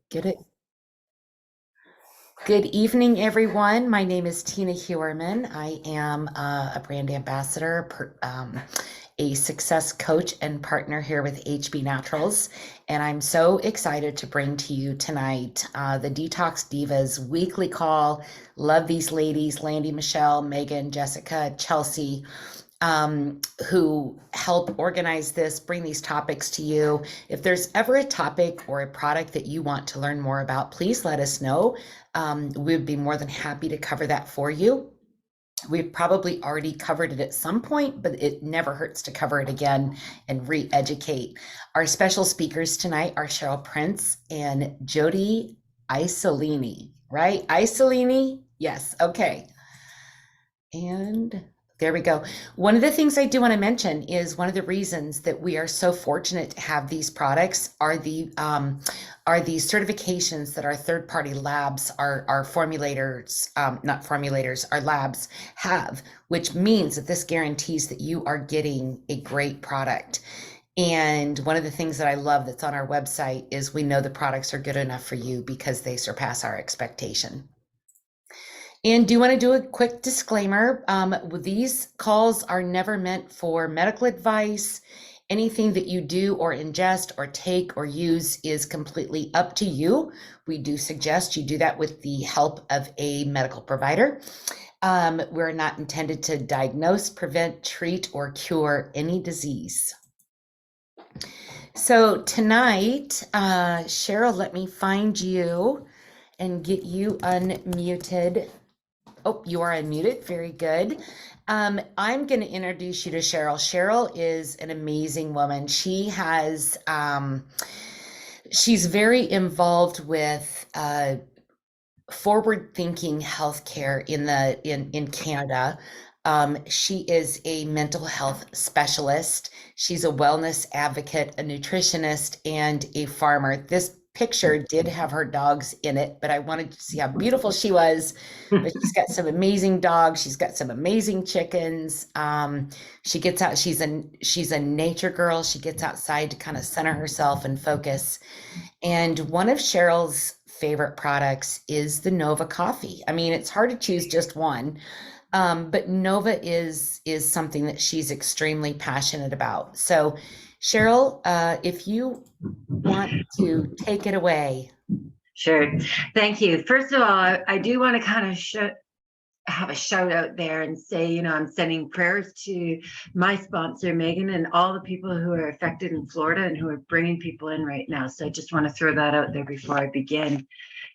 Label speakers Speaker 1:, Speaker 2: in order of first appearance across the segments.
Speaker 1: Get it? Good evening, everyone. My name is Tina Hewerman. I am a brand ambassador, a success coach, and partner here with HB Naturals. And I'm so excited to bring to you tonight the Detox Divas weekly call. Love these ladies, Landy, Michelle, Megan, Jessica, Chelsea, who help organize this, bring these topics to you. If there's ever a topic or a product that you want to learn more about, please let us know. We'd be more than happy to cover that for you. We've probably already covered it at some point, but it never hurts to cover it again and re-educate. Our special speakers tonight are Cheryl Prince and Jody Isolini, right? Isolini? Yes, okay. And there we go. One of the things I do want to mention is one of the reasons that we are so fortunate to have these products are these certifications that our third-party labs, our formulators, not formulators, our labs have, which means that this guarantees that you are getting a great product. And one of the things that I love that's on our website is we know the products are good enough for you because they surpass our expectation. And do you want to do a quick disclaimer? These calls are never meant for medical advice. Anything that you do or ingest or take or use is completely up to you. We do suggest you do that with the help of a medical provider. We're not intended to diagnose, prevent, treat, or cure any disease. So tonight, Cheryl, let me find you and get you unmuted. Oh, you are unmuted. Very good. I'm going to introduce you to Cheryl. Cheryl is an amazing woman. She has, she's very involved with forward-thinking healthcare in Canada. She is a mental health specialist. She's a wellness advocate, a nutritionist, and a farmer. This picture did have her dogs in it, but I wanted to see how beautiful she was. But she's got some amazing dogs. She's got some amazing chickens. She gets out. She's a nature girl. She gets outside to kind of center herself and focus. And one of Cheryl's favorite products is the Nova coffee. I mean, it's hard to choose just one. But Nova is something that she's extremely passionate about. So Cheryl, if you want to take it away.
Speaker 2: Sure. Thank you. First of all, I do want to kind of have a shout out there and say, I'm sending prayers to my sponsor, Megan, and all the people who are affected in Florida and who are bringing people in right now. So I just want to throw that out there before I begin,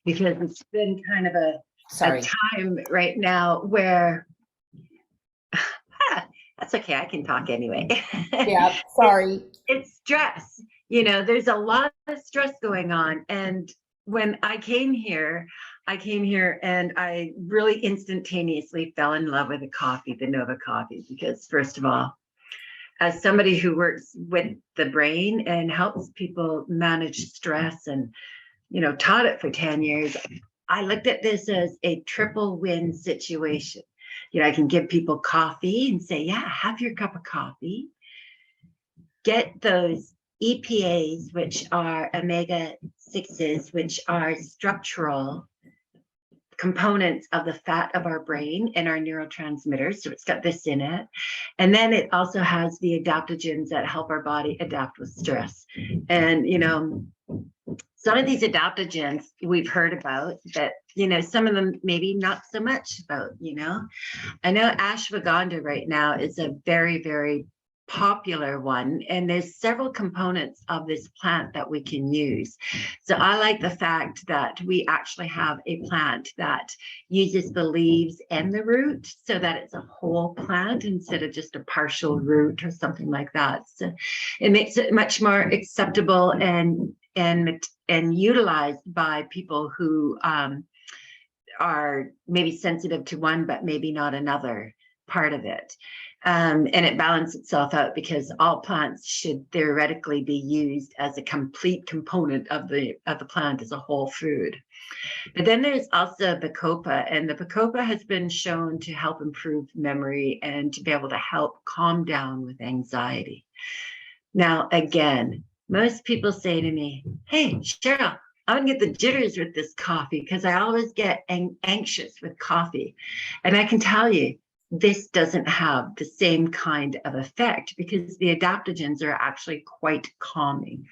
Speaker 2: because it's been kind of a time right now where that's okay. I can talk anyway.
Speaker 1: Yeah, sorry.
Speaker 2: It's stress. There's a lot of stress going on. And when I came here and I really instantaneously fell in love with the Nova coffee, because first of all, as somebody who works with the brain and helps people manage stress and, taught it for 10 years, I looked at this as a triple win situation. I can give people coffee and say, yeah, have your cup of coffee. Get those EPAs, which are omega-6s, which are structural components of the fat of our brain and our neurotransmitters. So it's got this in it. And then it also has the adaptogens that help our body adapt with stress. And, some of these adaptogens we've heard about that, some of them maybe not so much about, I know ashwagandha right now is a very, very popular one, and there's several components of this plant that we can use. So I like the fact that we actually have a plant that uses the leaves and the root, so that it's a whole plant instead of just a partial root or something like that. So it makes it much more acceptable and utilized by people who are maybe sensitive to one but maybe not another part of it. And it balances itself out, because all plants should theoretically be used as a complete component of the plant as a whole food. But then there's also Bacopa, and the Bacopa has been shown to help improve memory and to be able to help calm down with anxiety. Now, again, most people say to me, hey, Cheryl, I would get the jitters with this coffee because I always get anxious with coffee. And I can tell you, this doesn't have the same kind of effect because the adaptogens are actually quite calming.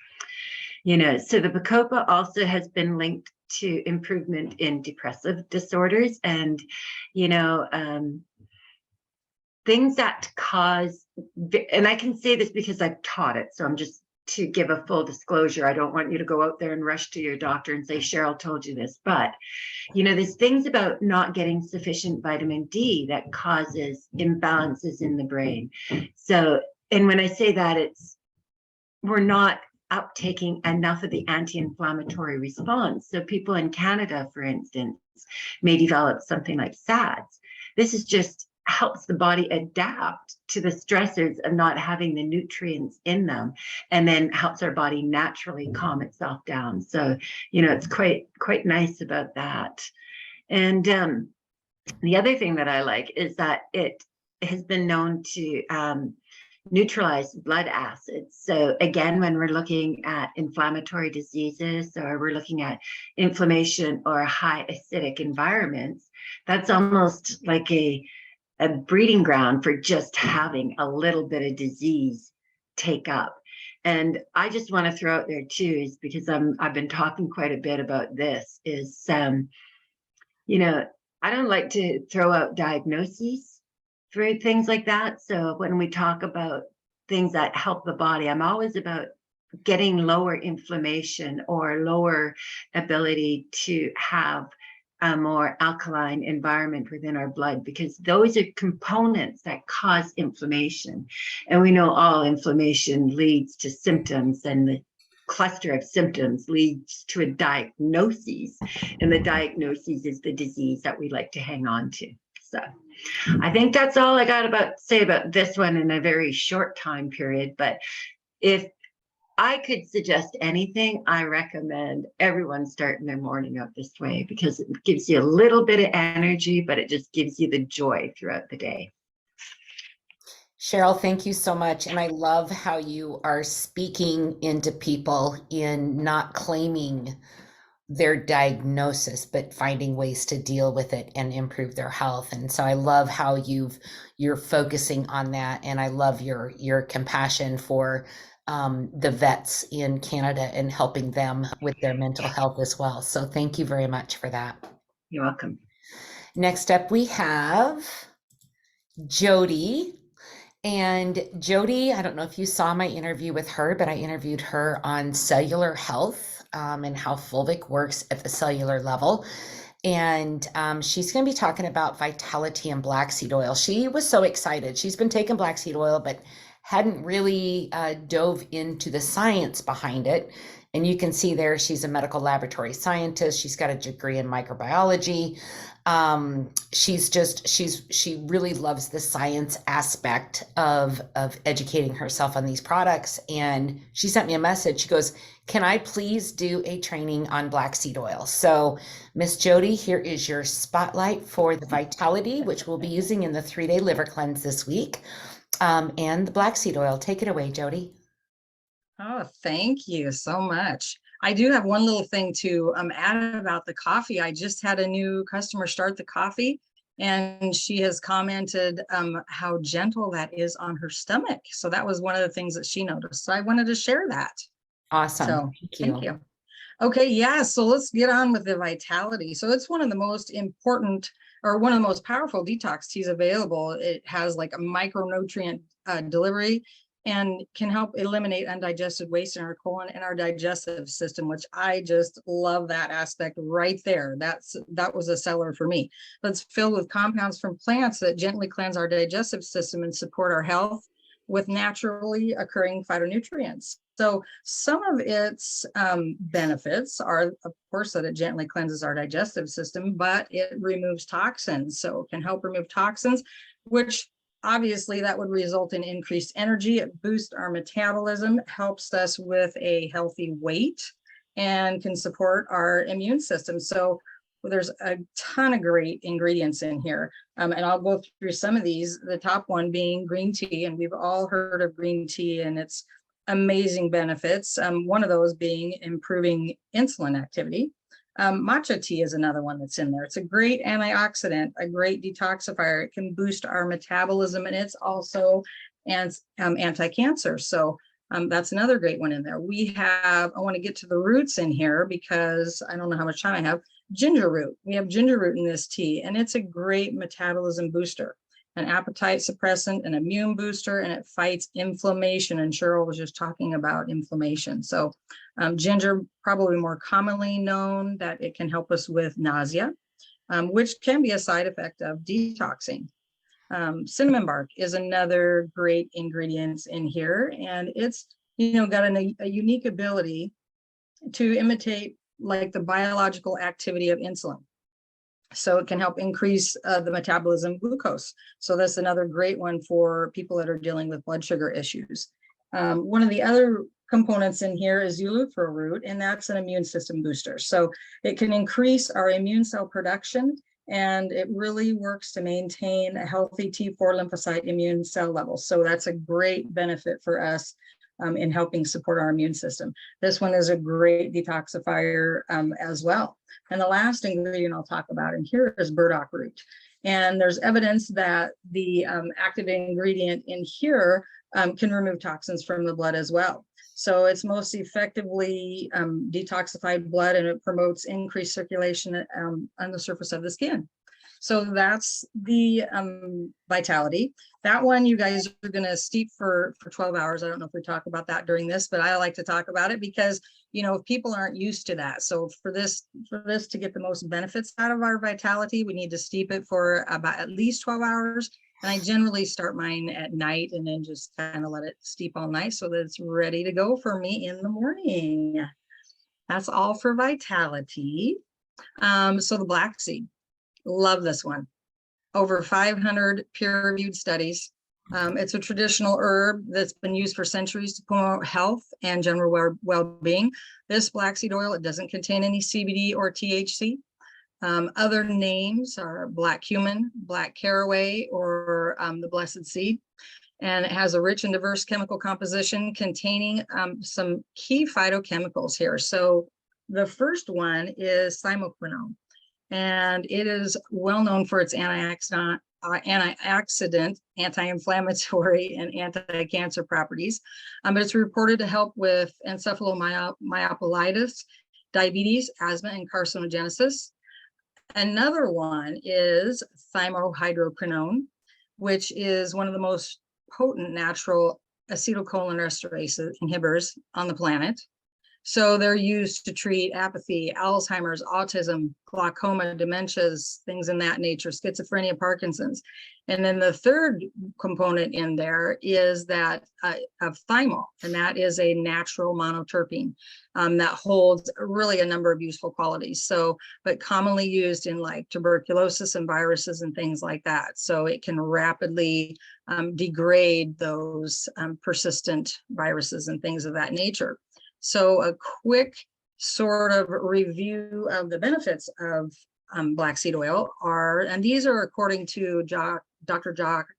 Speaker 2: So the Bacopa also has been linked to improvement in depressive disorders and, you know, things that cause, and I can say this because I've taught it. So I'm just to give a full disclosure. I don't want you to go out there and rush to your doctor and say, Cheryl told you this, but there's things about not getting sufficient vitamin D that causes imbalances in the brain. So, and when I say that, we're not uptaking enough of the anti-inflammatory response. So people in Canada, for instance, may develop something like SADS. This is just helps the body adapt to the stressors of not having the nutrients in them, and then helps our body naturally calm itself down. So, it's quite nice about that. And the other thing that I like is that it has been known to neutralize blood acids. So again, when we're looking at inflammatory diseases or we're looking at inflammation or high acidic environments, that's almost like a breeding ground for just having a little bit of disease take up. And I just want to throw out there too, is because I've been talking quite a bit about this, is I don't like to throw out diagnoses for things like that. So when we talk about things that help the body, I'm always about getting lower inflammation or lower ability to have a more alkaline environment within our blood, because those are components that cause inflammation. And we know all inflammation leads to symptoms, and the cluster of symptoms leads to a diagnosis. And the diagnosis is the disease that we like to hang on to. So I think that's all I got to say about this one in a very short time period. But if I could suggest anything, I recommend everyone starting their morning out this way, because it gives you a little bit of energy, but it just gives you the joy throughout the day.
Speaker 1: Cheryl, thank you so much. And I love how you are speaking into people in not claiming their diagnosis, but finding ways to deal with it and improve their health. And so I love how you're focusing on that. And I love your compassion for the vets in Canada and helping them with their mental health as well. So thank you very much for that.
Speaker 2: You're welcome.
Speaker 1: Next up, we have Jody. And Jody, I don't know if you saw my interview with her, but I interviewed her on cellular health and how fulvic works at the cellular level. And she's going to be talking about Vitalitea and black seed oil. She was so excited. She's been taking black seed oil, but hadn't really dove into the science behind it. And you can see there, she's a medical laboratory scientist. She's got a degree in microbiology. She really loves the science aspect of educating herself on these products. And she sent me a message. She goes, can I please do a training on black seed oil? So Miss Jody, here is your spotlight for the Vitalitea, which we'll be using in the 3-day liver cleanse this week. And the black seed oil. Take it away, Jody.
Speaker 3: Oh, thank you so much. I do have one little thing to add about the coffee. I just had a new customer start the coffee, and she has commented how gentle that is on her stomach. So that was one of the things that she noticed. So I wanted to share that.
Speaker 1: Awesome.
Speaker 3: So
Speaker 1: Thank you.
Speaker 3: Okay, yeah, so let's get on with the Vitalitea. So it's one of the most important, or one of the most powerful detox teas available. It has like a micronutrient delivery and can help eliminate undigested waste in our colon and our digestive system, which I just love that aspect right there. That was a seller for me. But it's filled with compounds from plants that gently cleanse our digestive system and support our health with naturally occurring phytonutrients. So some of its benefits are, of course, that it gently cleanses our digestive system, but it removes toxins. So it can help remove toxins, which obviously that would result in increased energy. It boosts our metabolism, helps us with a healthy weight, and can support our immune system. So there's a ton of great ingredients in here. And I'll go through some of these, the top one being green tea. And we've all heard of green tea and its amazing benefits. One of those being improving insulin activity. Matcha tea is another one that's in there. It's a great antioxidant, a great detoxifier. It can boost our metabolism, and it's also anti-cancer. So that's another great one in there. I want to get to the roots in here because I don't know how much time I have. Ginger root. We have ginger root in this tea, and it's a great metabolism booster, an appetite suppressant, an immune booster, and it fights inflammation. And Cheryl was just talking about inflammation. So ginger, probably more commonly known that it can help us with nausea, which can be a side effect of detoxing. Cinnamon bark is another great ingredient in here, and it's got a unique ability to imitate like the biological activity of insulin. So it can help increase the metabolism of glucose. So that's another great one for people that are dealing with blood sugar issues. One of the other components in here is eleuthero root, and that's an immune system booster. So it can increase our immune cell production, and it really works to maintain a healthy T4 lymphocyte immune cell level. So that's a great benefit for us in helping support our immune system. This one is a great detoxifier as well. And the last ingredient I'll talk about in here is burdock root. And there's evidence that the active ingredient in here can remove toxins from the blood as well. So it's most effectively detoxified blood, and it promotes increased circulation on the surface of the skin. So that's the Vitalitea. That one you guys are going to steep for 12 hours. I don't know if we talk about that during this, but I like to talk about it because, if people aren't used to that. So for this to get the most benefits out of our Vitalitea, we need to steep it for about at least 12 hours. And I generally start mine at night and then just kind of let it steep all night so that it's ready to go for me in the morning. That's all for Vitalitea. So the black seed. Love this one. Over 500 peer-reviewed studies. It's a traditional herb that's been used for centuries to promote health and general well-being. This black seed oil, it doesn't contain any CBD or THC. Other names are black cumin, black caraway, or the blessed seed. And it has a rich and diverse chemical composition containing some key phytochemicals here. So the first one is thymoquinone. And it is well known for its antioxidant, anti-inflammatory, and anti-cancer properties. But it's reported to help with encephalomyelitis, diabetes, asthma, and carcinogenesis. Another one is thymohydroquinone, which is one of the most potent natural acetylcholinesterase inhibitors on the planet. So they're used to treat apathy, Alzheimer's, autism, glaucoma, dementias, things in that nature, schizophrenia, Parkinson's. And then the third component in there is that of thymol, and that is a natural monoterpene that holds really a number of useful qualities. So, but commonly used in like tuberculosis and viruses and things like that. So it can rapidly degrade those persistent viruses and things of that nature. So a quick sort of review of the benefits of black seed oil are, and these are according to Dr.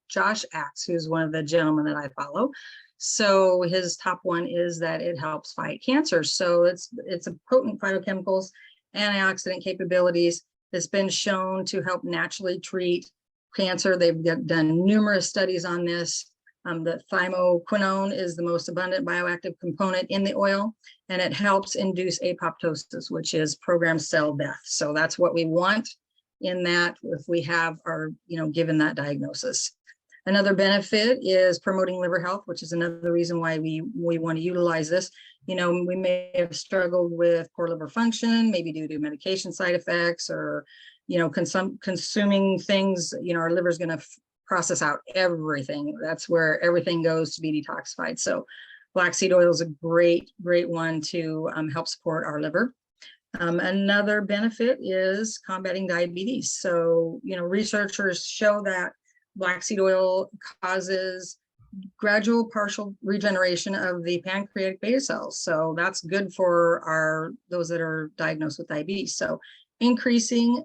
Speaker 3: Josh Axe, who's one of the gentlemen that I follow. So his top one is that it helps fight cancer. So it's a potent phytochemicals, antioxidant capabilities. It's been shown to help naturally treat cancer. They've done numerous studies on this. The thymoquinone is the most abundant bioactive component in the oil, and it helps induce apoptosis, which is programmed cell death. So that's what we want in that if we have our, given that diagnosis. Another benefit is promoting liver health, which is another reason why we want to utilize this. We may have struggled with poor liver function, maybe due to medication side effects or, consuming things, our liver is going to process out everything. That's where everything goes to be detoxified. So black seed oil is a great one to help support our liver. Another benefit is combating diabetes. So, researchers show that black seed oil causes gradual partial regeneration of the pancreatic beta cells. So that's good for those that are diagnosed with diabetes. So increasing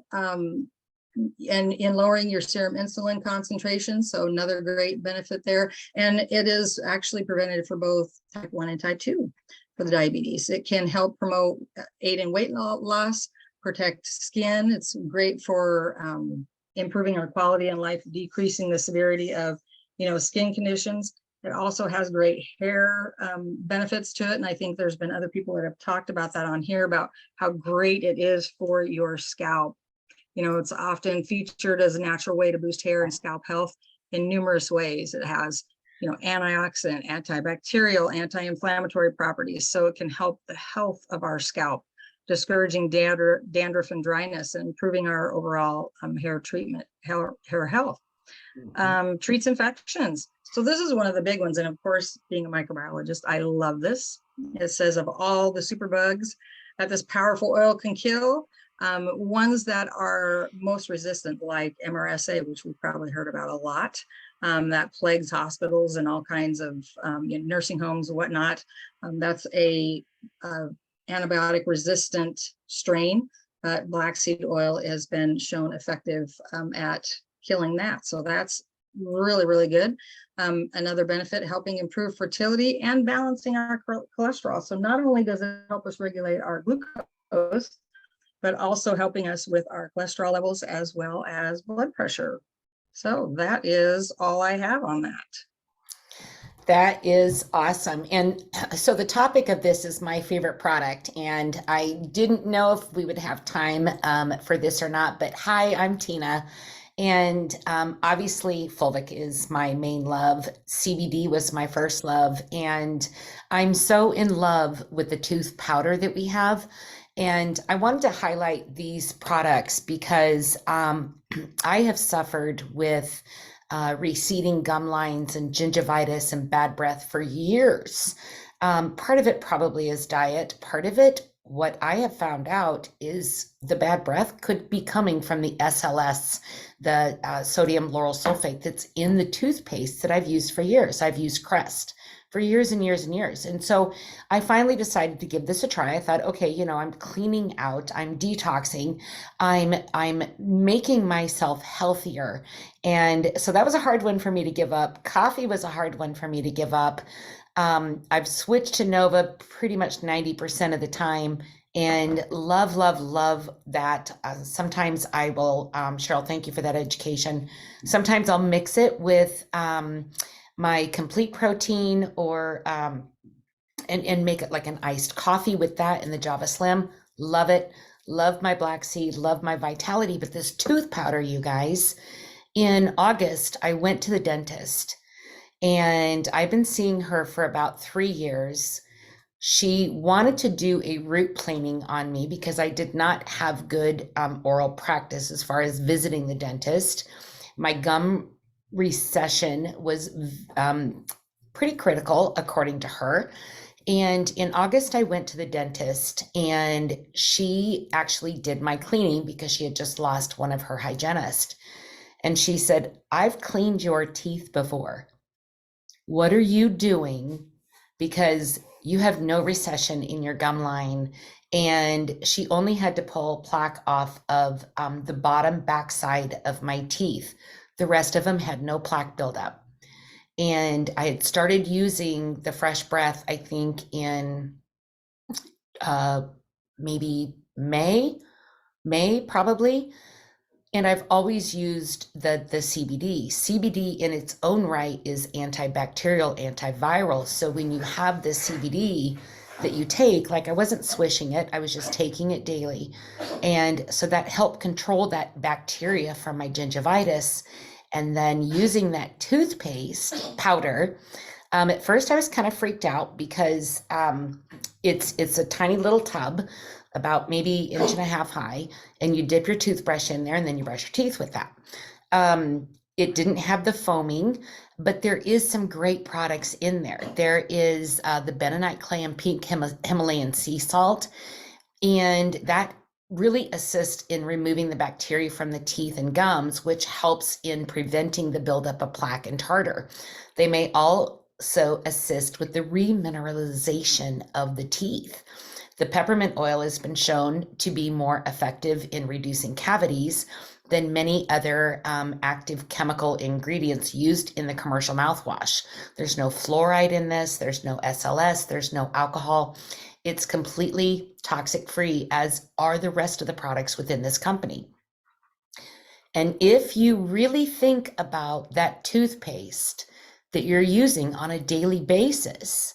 Speaker 3: and in lowering your serum insulin concentration. So another great benefit there. And it is actually preventative for both type 1 and type 2 for the diabetes. It can help promote, aid in weight loss, protect skin. It's great for improving our quality in life, decreasing the severity of, skin conditions. It also has great hair benefits to it. And I think there's been other people that have talked about that on here about how great it is for your scalp. It's often featured as a natural way to boost hair and scalp health in numerous ways. It has, antioxidant, antibacterial, anti-inflammatory properties. So it can help the health of our scalp, discouraging dandruff and dryness, and improving our overall hair treatment, hair health. Treats infections. So this is one of the big ones. And of course, being a microbiologist, I love this. It says of all the superbugs that this powerful oil can kill, ones that are most resistant, like MRSA, which we've probably heard about a lot, that plagues hospitals and all kinds of nursing homes and whatnot. That's a antibiotic resistant strain. Black seed oil has been shown effective at killing that. So that's really, really good. Another benefit, helping improve fertility and balancing our cholesterol. So not only does it help us regulate our glucose, but also helping us with our cholesterol levels as well as blood pressure. So that is all I have on that.
Speaker 1: That is awesome. And so the topic of this is my favorite product, and I didn't know if we would have time for this or not, but hi, I'm Tina. And obviously fulvic is my main love. CBD was my first love. And I'm so in love with the tooth powder that we have. And I wanted to highlight these products because I have suffered with receding gum lines and gingivitis and bad breath for years. Part of it probably is diet. Part of it, what I have found out, is the bad breath could be coming from the SLS, the sodium lauryl sulfate that's in the toothpaste that I've used for years. I've used Crest for years and years and years. And so I finally decided to give this a try. I thought, okay, I'm cleaning out, I'm detoxing, I'm making myself healthier. And so that was a hard one for me to give up. Coffee was a hard one for me to give up. I've switched to Nova pretty much 90% of the time, and love, love, love that. Sometimes I will, Cheryl, thank you for that education. Sometimes I'll mix it with my complete protein or and make it like an iced coffee with that in the Java Slim. Love it. Love my black seed, love my Vitality. But this tooth powder, you guys, in August, I went to the dentist, and I've been seeing her for about 3 years. She wanted to do a root planing on me because I did not have good oral practice as far as visiting the dentist. My gum recession was pretty critical, according to her. And in August, I went to the dentist, and she actually did my cleaning because she had just lost one of her hygienists. And she said, I've cleaned your teeth before. What are you doing? Because you have no recession in your gum line. And she only had to pull plaque off of the bottom backside of my teeth. The rest of them had no plaque buildup. And I had started using the Fresh Breath, I think in maybe May probably. And I've always used the CBD. CBD in its own right is antibacterial, antiviral. So when you have the CBD that you take, like I wasn't swishing it, I was just taking it daily. And so that helped control that bacteria from my gingivitis. And then using that toothpaste powder, at first I was kind of freaked out because it's a tiny little tub, about maybe 1.5 inches high, and you dip your toothbrush in there and then you brush your teeth with that. It didn't have the foaming, but there is some great products in there. There is the bentonite clay and pink Himalayan sea salt, and that really assists in removing the bacteria from the teeth and gums, which helps in preventing the buildup of plaque and tartar. They may also assist with the remineralization of the teeth. The peppermint oil has been shown to be more effective in reducing cavities than many other active chemical ingredients used in the commercial mouthwash. There's no fluoride in this, there's no SLS, there's no alcohol. It's completely toxic free, as are the rest of the products within this company. And if you really think about that toothpaste that you're using on a daily basis,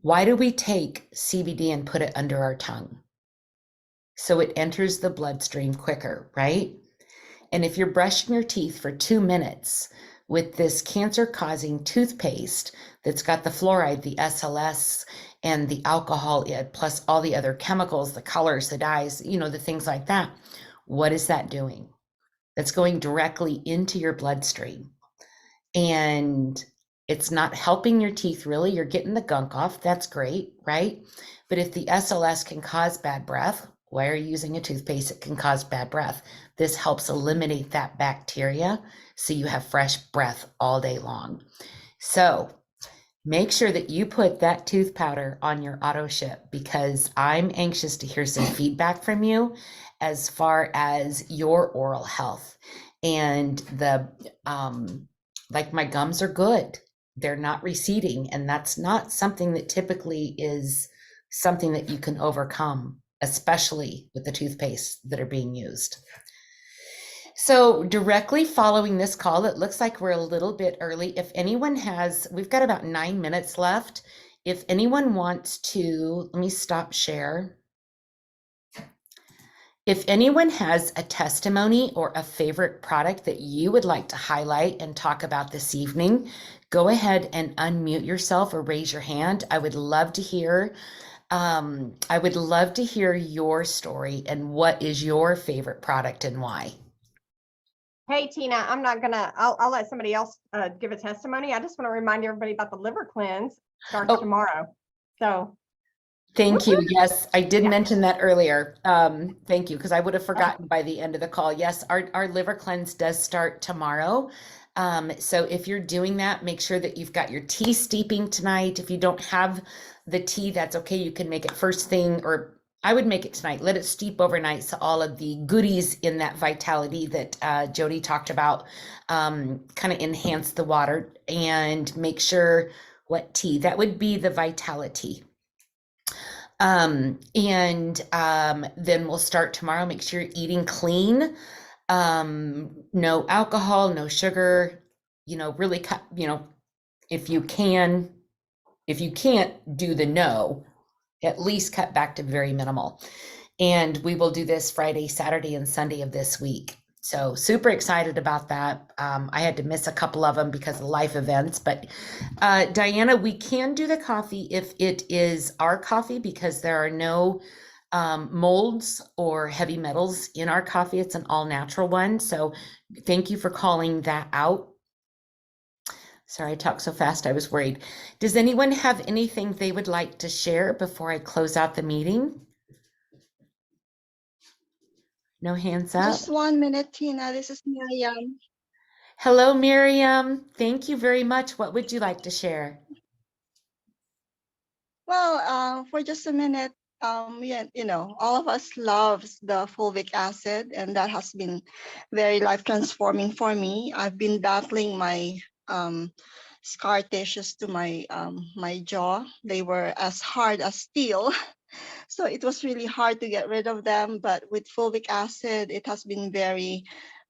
Speaker 1: why do we take CBD and put it under our tongue? So it enters the bloodstream quicker, right? And if you're brushing your teeth for 2 minutes with this cancer-causing toothpaste that's got the fluoride, the SLS, and the alcohol, plus all the other chemicals, the colors, the dyes, the things like that, what is that doing? That's going directly into your bloodstream. And it's not helping your teeth really. You're getting the gunk off. That's great, right? But if the SLS can cause bad breath, why are you using a toothpaste that can cause bad breath? This helps eliminate that bacteria so you have fresh breath all day long. So make sure that you put that tooth powder on your auto ship, because I'm anxious to hear some feedback from you as far as your oral health. And the like, my gums are good. They're not receding, and that's not something that typically is something that you can overcome, especially with the toothpaste that are being used. So directly following this call, it looks like we're a little bit early. If anyone has, we've got about 9 minutes left. If anyone wants to, let me stop share. If anyone has a testimony or a favorite product that you would like to highlight and talk about this evening, go ahead and unmute yourself or raise your hand. I would love to hear your story and what is your favorite product and why.
Speaker 4: Hey, Tina, I'm not gonna, I'll let somebody else give a testimony. I just want to remind everybody about the liver cleanse starts tomorrow. So.
Speaker 1: Thank you. Yes, I did
Speaker 4: Yeah.
Speaker 1: mention that earlier. Thank you, because I would have forgotten by the end of the call. Yes, our liver cleanse does start tomorrow. So if you're doing that, make sure that you've got your tea steeping tonight. If you don't have the tea, that's okay. You can make it first thing, or I would make it tonight. Let it steep overnight so all of the goodies in that Vitalitea that Jody talked about kind of enhance the water. And make sure what tea, that would be the Vitalitea. Then we'll start tomorrow. Make sure you're eating clean, no alcohol, no sugar, really cut, if you can't do the no, at least cut back to very minimal. And we will do this Friday, Saturday, and Sunday of this week. So super excited about that. I had to miss a couple of them because of life events, but Diana, we can do the coffee if it is our coffee, because there are no molds or heavy metals in our coffee. It's an all natural one. So thank you for calling that out. Sorry, I talked so fast, I was worried. Does anyone have anything they would like to share before I close out the meeting? No hands up?
Speaker 5: Just 1 minute, Tina. This is Miriam.
Speaker 1: Hello, Miriam. Thank you very much. What would you like to share?
Speaker 5: Well, for just a minute, yeah, all of us loves the fulvic acid, and that has been very life transforming for me. I've been battling my scar tissues to my my jaw. They were as hard as steel. So it was really hard to get rid of them, but with fulvic acid, it has been very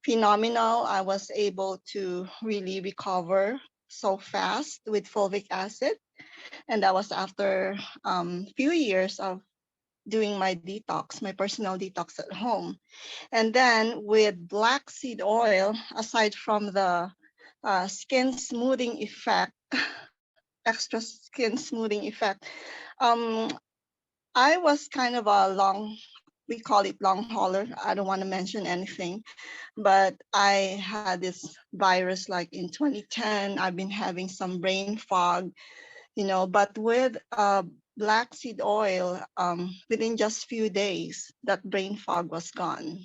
Speaker 5: phenomenal. I was able to really recover so fast with fulvic acid. And that was after few years of doing my detox, my personal detox at home. And then with black seed oil, aside from the skin smoothing effect, extra skin smoothing effect, I was kind of we call it long hauler. I don't want to mention anything, but I had this virus like in 2010. I've been having some brain fog, but with black seed oil, within just few days, that brain fog was gone.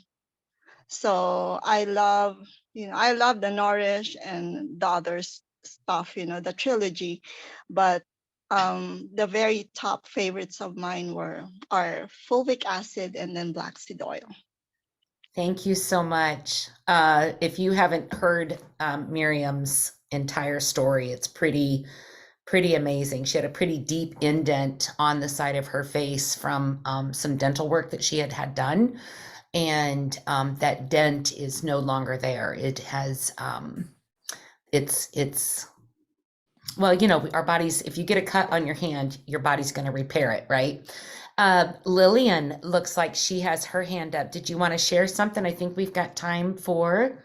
Speaker 5: So I love the Nourish and the other stuff, the trilogy, but the very top favorites of mine are fulvic acid and then black seed oil.
Speaker 1: Thank you so much. If you haven't heard Miriam's entire story, it's pretty amazing. She had a pretty deep indent on the side of her face from some dental work that she had done. And that dent is no longer there. It has, well, you know, our bodies, if you get a cut on your hand, your body's going to repair it, right? Lillian looks like she has her hand up. Did you want to share something? I think we've got time for,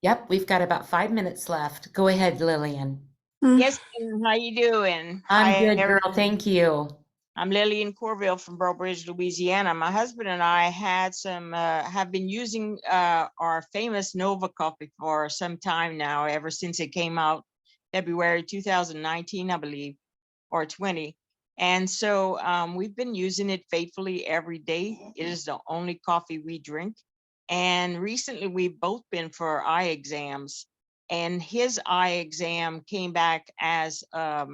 Speaker 1: yep, we've got about 5 minutes left. Go ahead, Lillian.
Speaker 6: Yes, Kim, how you doing?
Speaker 1: I'm
Speaker 6: Hi,
Speaker 1: good, girl.
Speaker 6: everyone.
Speaker 1: Thank you.
Speaker 6: I'm Lillian Corville from Breaux Bridge, Louisiana. My husband and I have been using our famous Nova coffee for some time now, ever since it came out February 2019, I believe, or 20. And so we've been using it faithfully every day. It is the only coffee we drink. And recently we've both been for eye exams, and his eye exam came back as a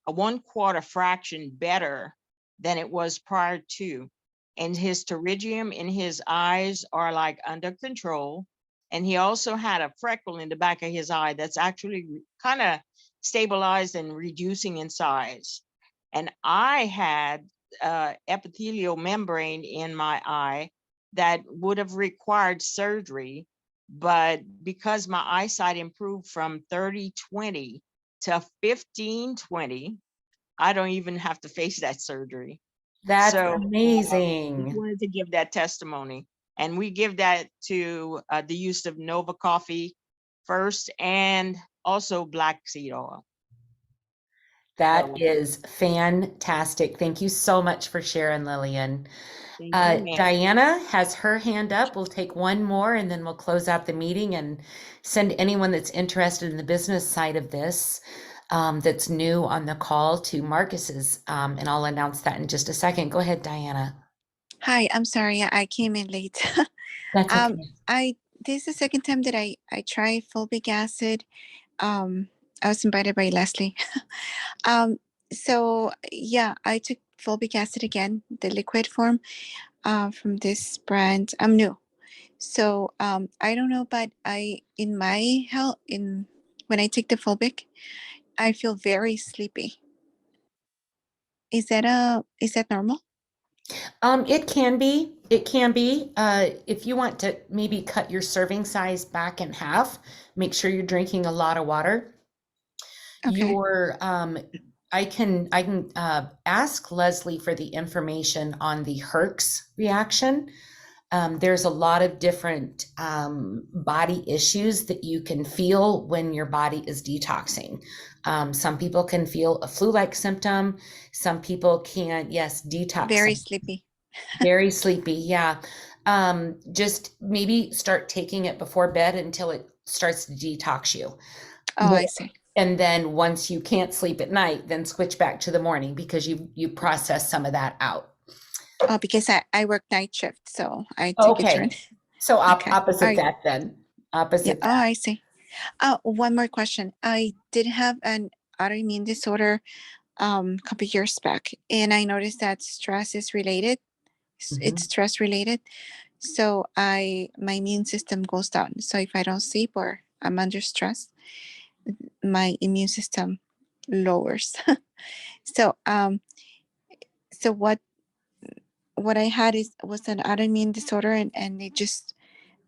Speaker 6: 1/4 fraction better than it was prior to. And his pterygium in his eyes are like under control. And he also had a freckle in the back of his eye that's actually kind of stabilized and reducing in size. And I had epithelial membrane in my eye that would have required surgery. But because my eyesight improved from 30/20 to 15/20, I don't even have to face that surgery.
Speaker 1: That's
Speaker 6: So
Speaker 1: amazing.
Speaker 6: just wanted to give that testimony. And we give that to the use of Nova coffee first, and also black seed oil.
Speaker 1: That is fantastic. Thank you so much for sharing, Lillian.
Speaker 6: Thank you, ma'am.
Speaker 1: Diana has her hand up. We'll take one more and then we'll close out the meeting and send anyone that's interested in the business side of this that's new on the call to Marcus's, and I'll announce that in just a second. Go ahead, Diana.
Speaker 7: Hi, I'm sorry, I came in late.
Speaker 1: That's okay.
Speaker 7: This is the second time that I tried fulvic acid. I was invited by Leslie. So yeah, I took fulvic acid again, the liquid form, from this brand. I'm new, so I don't know, but in my health, when I take the fulvic, I feel very sleepy. Is that normal?
Speaker 1: It can be. It can be. If you want to maybe cut your serving size back in half, make sure you're drinking a lot of water.
Speaker 7: Okay.
Speaker 1: I can ask Leslie for the information on the Herx reaction. There's a lot of different body issues that you can feel when your body is detoxing. Some people can feel a flu-like symptom. Some people can, yes, detox.
Speaker 7: Very sleepy.
Speaker 1: Very sleepy, yeah. Just maybe start taking it before bed until it starts to detox you.
Speaker 7: Oh, I see.
Speaker 1: And then once you can't sleep at night, then switch back to the morning because you process some of that out.
Speaker 7: Oh, because I work night shift, so I take a turn.
Speaker 1: So
Speaker 7: Okay.
Speaker 1: opposite that then. Opposite
Speaker 7: Yeah.
Speaker 1: that.
Speaker 7: Oh, I see. One more question. I did have an autoimmune disorder a couple years back, and I noticed that stress is related. It's stress related. So my immune system goes down. So if I don't sleep or I'm under stress, my immune system lowers. So so what I had was an autoimmune disorder, and it just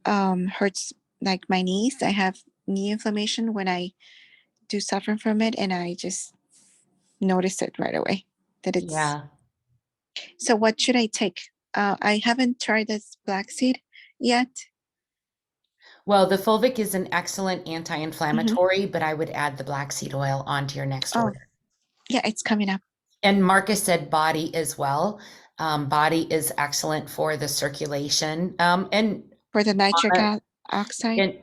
Speaker 7: hurts like my knees. I have knee inflammation when I do suffer from it, and I just notice it right away that it's.
Speaker 1: Yeah.
Speaker 7: So what should I take? I haven't tried this black seed yet.
Speaker 1: Well, the fulvic is an excellent anti-inflammatory, but I would add the black seed oil onto your next order.
Speaker 7: Yeah, it's coming up.
Speaker 1: And Marcus said body as well. Body is excellent for the circulation, and
Speaker 7: For the nitric oxide.
Speaker 1: And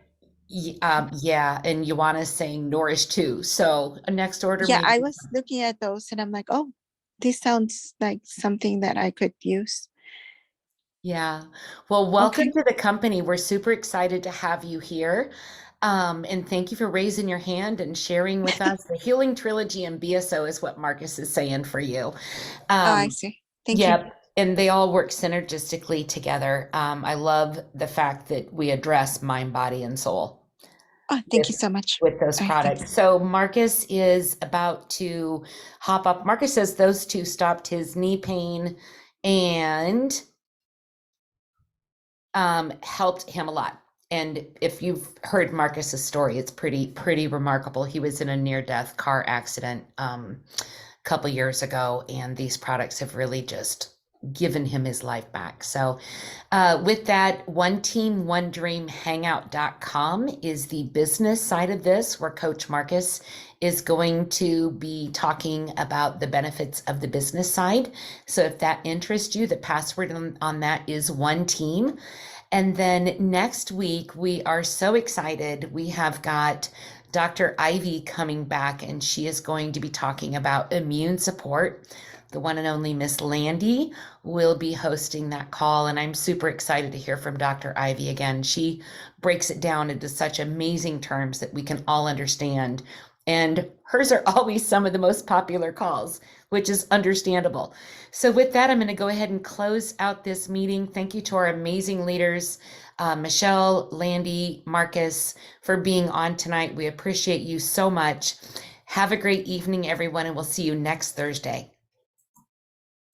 Speaker 1: yeah, and Ioana's saying nourish too. So next order.
Speaker 7: Yeah, I was looking at those and I'm like, oh, this sounds like something that I could use.
Speaker 1: Yeah. Well, welcome to the company. We're super excited to have you here. And thank you for raising your hand and sharing with us. The Healing Trilogy and BSO is what Marcus is saying for you.
Speaker 7: I see. Thank you.
Speaker 1: Yep. And they all work synergistically together. I love the fact that we address mind, body, and soul
Speaker 7: Oh, thank you so much.
Speaker 1: with those
Speaker 7: All right, thanks.
Speaker 1: products. So Marcus is about to hop up. Marcus says those two stopped his knee pain and helped him a lot. And if you've heard Marcus's story, it's pretty remarkable. He was in a near-death car accident a couple years ago, and these products have really just given him his life back. So with that, One Team, One Dream Hangout.com is the business side of this, where Coach Marcus is going to be talking about the benefits of the business side. So if that interests you, the password on that is One Team. And then next week, we are so excited. We have got Dr. Ivy coming back, and she is going to be talking about immune support. The one and only Miss Landy will be hosting that call, and I'm super excited to hear from Dr. Ivy again. She breaks it down into such amazing terms that we can all understand. And hers are always some of the most popular calls, which is understandable. So with that, I'm going to go ahead and close out this meeting. Thank you to our amazing leaders, Michelle, Landy, Marcus, for being on tonight. We appreciate you so much. Have a great evening, everyone, and we'll see you next Thursday.